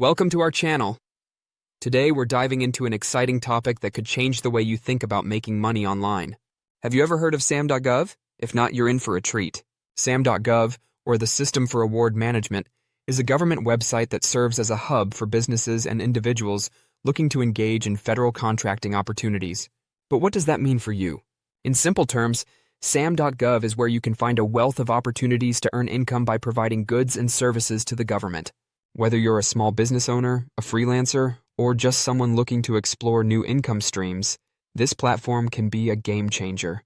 Welcome to our channel. Today we're diving into an exciting topic that could change the way you think about making money online. Have you ever heard of Sam.gov? If not, you're in for a treat. Sam.gov, or the System for Award Management, is a government website that serves as a hub for businesses and individuals looking to engage in federal contracting opportunities. But what does that mean for you? In simple terms, Sam.gov is where you can find a wealth of opportunities to earn income by providing goods and services to the government. Whether you're a small business owner, a freelancer, or just someone looking to explore new income streams, this platform can be a game changer.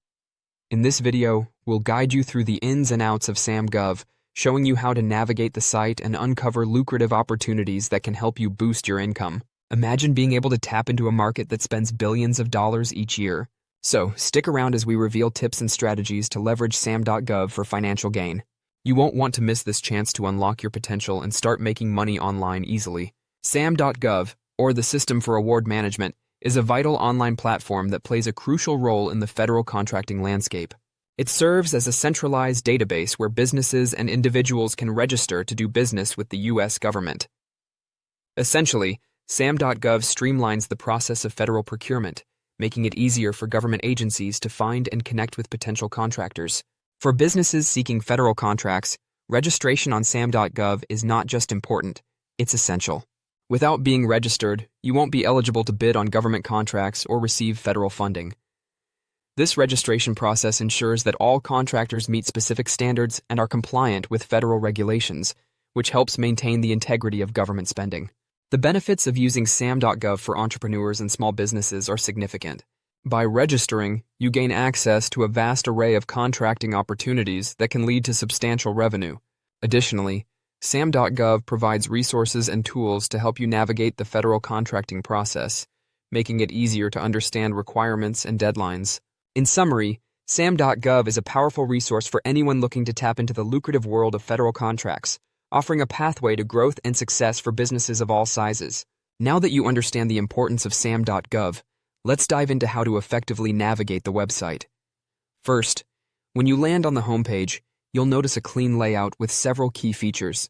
In this video, we'll guide you through the ins and outs of Sam.gov, showing you how to navigate the site and uncover lucrative opportunities that can help you boost your income. Imagine being able to tap into a market that spends billions of dollars each year. So, stick around as we reveal tips and strategies to leverage Sam.gov for financial gain. You won't want to miss this chance to unlock your potential and start making money online easily. Sam.gov, or the System for Award Management, is a vital online platform that plays a crucial role in the federal contracting landscape. It serves as a centralized database where businesses and individuals can register to do business with the U.S. government. Essentially, Sam.gov streamlines the process of federal procurement, making it easier for government agencies to find and connect with potential contractors. For businesses seeking federal contracts, registration on Sam.gov is not just important, it's essential. Without being registered, you won't be eligible to bid on government contracts or receive federal funding. This registration process ensures that all contractors meet specific standards and are compliant with federal regulations, which helps maintain the integrity of government spending. The benefits of using Sam.gov for entrepreneurs and small businesses are significant. By registering, you gain access to a vast array of contracting opportunities that can lead to substantial revenue. Additionally, Sam.gov provides resources and tools to help you navigate the federal contracting process, making it easier to understand requirements and deadlines. In summary, Sam.gov is a powerful resource for anyone looking to tap into the lucrative world of federal contracts, offering a pathway to growth and success for businesses of all sizes. Now that you understand the importance of Sam.gov, let's dive into how to effectively navigate the website. First, when you land on the homepage, you'll notice a clean layout with several key features.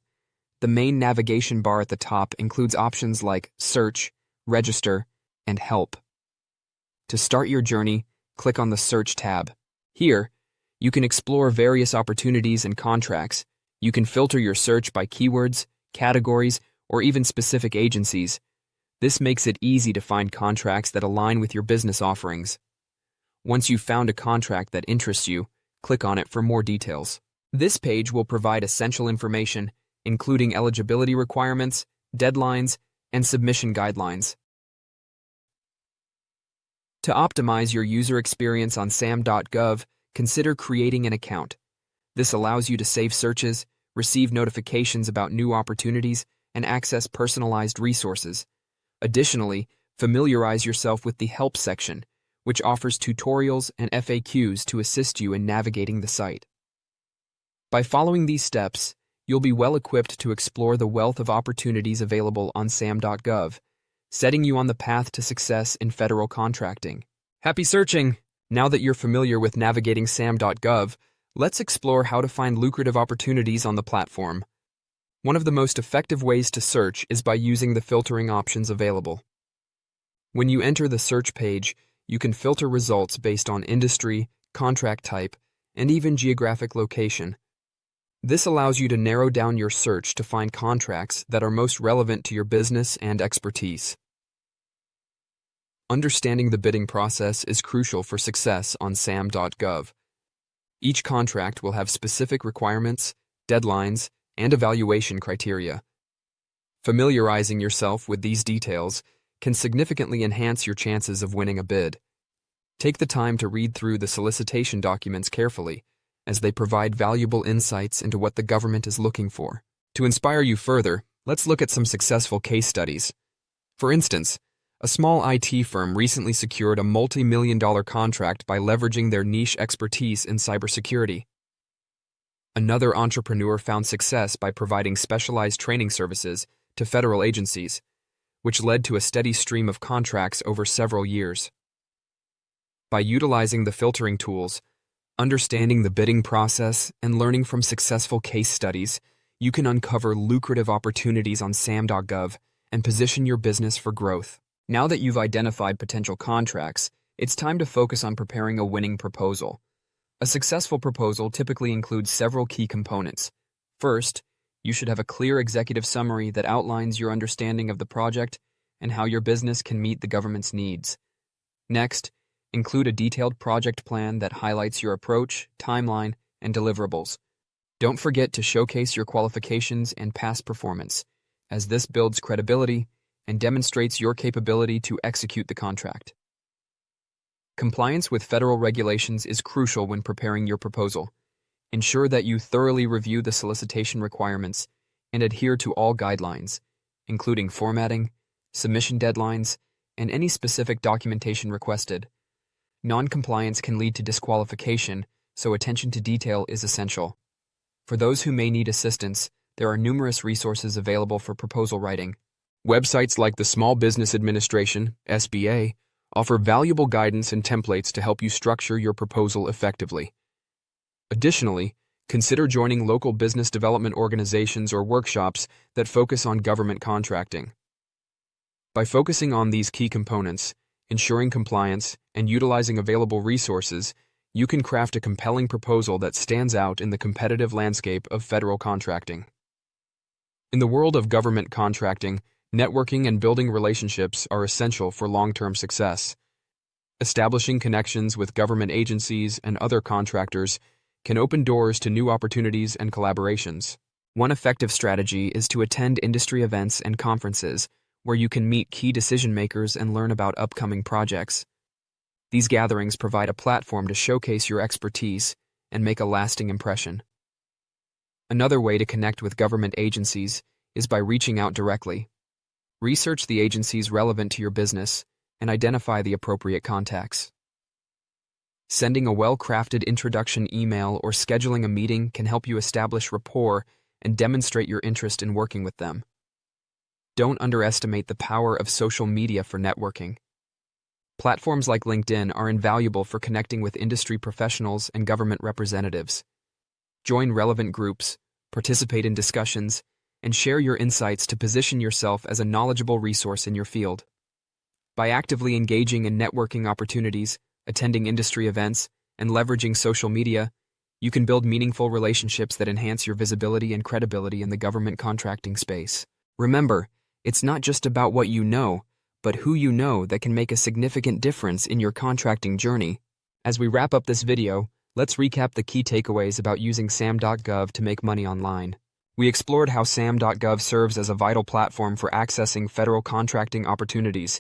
The main navigation bar at the top includes options like Search, Register, and Help. To start your journey, click on the Search tab. Here, you can explore various opportunities and contracts. You can filter your search by keywords, categories, or even specific agencies. This makes it easy to find contracts that align with your business offerings. Once you've found a contract that interests you, click on it for more details. This page will provide essential information, including eligibility requirements, deadlines, and submission guidelines. To optimize your user experience on Sam.gov, consider creating an account. This allows you to save searches, receive notifications about new opportunities, and access personalized resources. Additionally, familiarize yourself with the Help section, which offers tutorials and FAQs to assist you in navigating the site. By following these steps, you'll be well equipped to explore the wealth of opportunities available on Sam.gov, setting you on the path to success in federal contracting. Happy searching! Now that you're familiar with navigating Sam.gov, let's explore how to find lucrative opportunities on the platform. One of the most effective ways to search is by using the filtering options available. When you enter the search page, you can filter results based on industry, contract type, and even geographic location. This allows you to narrow down your search to find contracts that are most relevant to your business and expertise. Understanding the bidding process is crucial for success on Sam.gov. Each contract will have specific requirements, deadlines, and evaluation criteria. Familiarizing yourself with these details can significantly enhance your chances of winning a bid. Take the time to read through the solicitation documents carefully, as they provide valuable insights into what the government is looking for. To inspire you further, let's look at some successful case studies. For instance, a small IT firm recently secured a multi-million-dollar contract by leveraging their niche expertise in cybersecurity. Another entrepreneur found success by providing specialized training services to federal agencies, which led to a steady stream of contracts over several years. By utilizing the filtering tools, understanding the bidding process, and learning from successful case studies, you can uncover lucrative opportunities on Sam.gov and position your business for growth. Now that you've identified potential contracts, it's time to focus on preparing a winning proposal. A successful proposal typically includes several key components. First, you should have a clear executive summary that outlines your understanding of the project and how your business can meet the government's needs. Next, include a detailed project plan that highlights your approach, timeline, and deliverables. Don't forget to showcase your qualifications and past performance, as this builds credibility and demonstrates your capability to execute the contract. Compliance with federal regulations is crucial when preparing your proposal. Ensure that you thoroughly review the solicitation requirements and adhere to all guidelines, including formatting, submission deadlines, and any specific documentation requested. Non-compliance can lead to disqualification, so attention to detail is essential. For those who may need assistance, there are numerous resources available for proposal writing. Websites like the Small Business Administration, SBA, offer valuable guidance and templates to help you structure your proposal effectively. Additionally, consider joining local business development organizations or workshops that focus on government contracting. By focusing on these key components, ensuring compliance, and utilizing available resources, you can craft a compelling proposal that stands out in the competitive landscape of federal contracting. In the world of government contracting, networking and building relationships are essential for long-term success. Establishing connections with government agencies and other contractors can open doors to new opportunities and collaborations. One effective strategy is to attend industry events and conferences where you can meet key decision-makers and learn about upcoming projects. These gatherings provide a platform to showcase your expertise and make a lasting impression. Another way to connect with government agencies is by reaching out directly. Research the agencies relevant to your business and identify the appropriate contacts. Sending a well-crafted introduction email or scheduling a meeting can help you establish rapport and demonstrate your interest in working with them. Don't underestimate the power of social media for networking. Platforms like LinkedIn are invaluable for connecting with industry professionals and government representatives. Join relevant groups, participate in discussions, and share your insights to position yourself as a knowledgeable resource in your field. By actively engaging in networking opportunities, attending industry events, and leveraging social media, you can build meaningful relationships that enhance your visibility and credibility in the government contracting space. Remember, it's not just about what you know, but who you know that can make a significant difference in your contracting journey. As we wrap up this video, let's recap the key takeaways about using Sam.gov to make money online. We explored how Sam.gov serves as a vital platform for accessing federal contracting opportunities,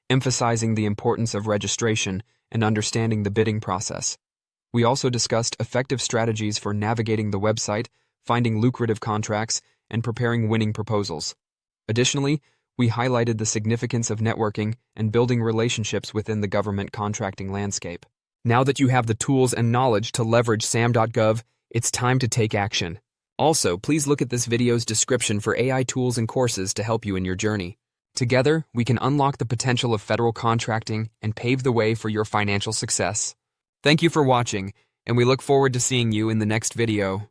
emphasizing the importance of registration and understanding the bidding process. We also discussed effective strategies for navigating the website, finding lucrative contracts, and preparing winning proposals. Additionally, we highlighted the significance of networking and building relationships within the government contracting landscape. Now that you have the tools and knowledge to leverage Sam.gov, it's time to take action. Also, please look at this video's description for AI tools and courses to help you in your journey. Together, we can unlock the potential of federal contracting and pave the way for your financial success. Thank you for watching, and we look forward to seeing you in the next video.